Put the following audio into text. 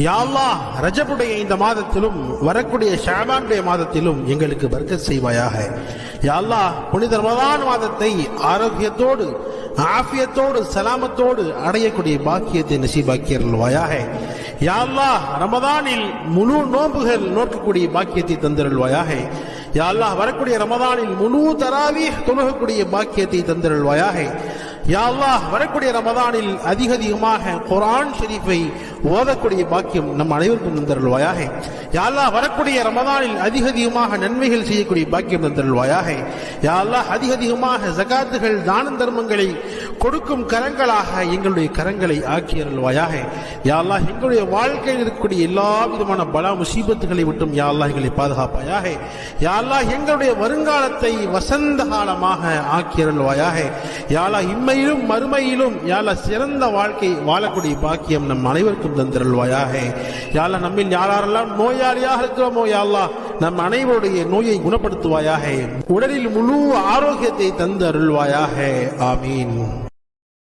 யா அல்லாஹ், ரஜபுடைய இந்த மாதத்திலும் வரக்கூடிய ஷஅபானுடைய மாதத்திலும் எங்களுக்கு பர்க்கத் செய்வாயாக. யா அல்லாஹ், புனித ரமலான் மாதத்தை ஆரோக்கியத்தோடு ஆஃபியத்தோடு சலாமத்தோடு அடையக்கூடிய பாக்கியத்தை நசீபாக்கி அருள்வாயாக. யா அல்லாஹ், ரமதானில் முழு நோன்புகள் நோக்கக்கூடிய பாக்கியத்தை தந்திருள்வாயாக. யா அல்லாஹ், வரக்கூடிய ரமதானில் முழு தராவீஹ் தொழுகக்கூடிய பாக்கியத்தை தந்திருள்வாயாக. யா அல்லாஹ், வரக்கூடிய ரமதானில் அதிகமாக குர்ஆன் ஷரீஃபை ஓதக்கூடிய பாக்கியம் நம் அனைவருக்கும் தந்தருள்வாயாக. யா அல்லாஹ், வரக்கூடிய ரமதானில் அதிகமாக நன்மைகள் செய்யக்கூடிய பாக்கியம் தந்தருள்வாயாக. யா அல்லாஹ், அதிகமாக ஜகாத்துகள் தான தர்மங்களை கொடுக்கும் கரங்களாக எங்களுடைய கரங்களை ஆக்கி அருள்வாயாக. யா அல்லாஹ், எங்களுடைய வாழ்க்கையில் இருக்கக்கூடிய எல்லா விதமான பலா முசீபத்துகளை விட்டும் யா அல்லாஹ் எங்களை பாதுகாப்பாயாக. யா அல்லாஹ், எங்களுடைய வருங்காலத்தை வசந்த காலமாக ஆக்கி அருள்வாயாக. யா அல்லாஹ், இம்மையிலும் மறுமையிலும் யா அல்லாஹ் சிறந்த வாழ்க்கை வாழக்கூடிய பாக்கியம் நம் அனைவருக்கும் தந்தருள்வாயாக. யா அல்லாஹ், நம்மில் யாரெல்லாம் நோயாளியாக இருக்கிறோமோ யா அல்லாஹ் நம் அனைவருடைய நோயை குணப்படுத்துவாயாக. உடலில் முழு ஆரோக்கியத்தை தந்து அருள்வாயாக. ஆமீன்.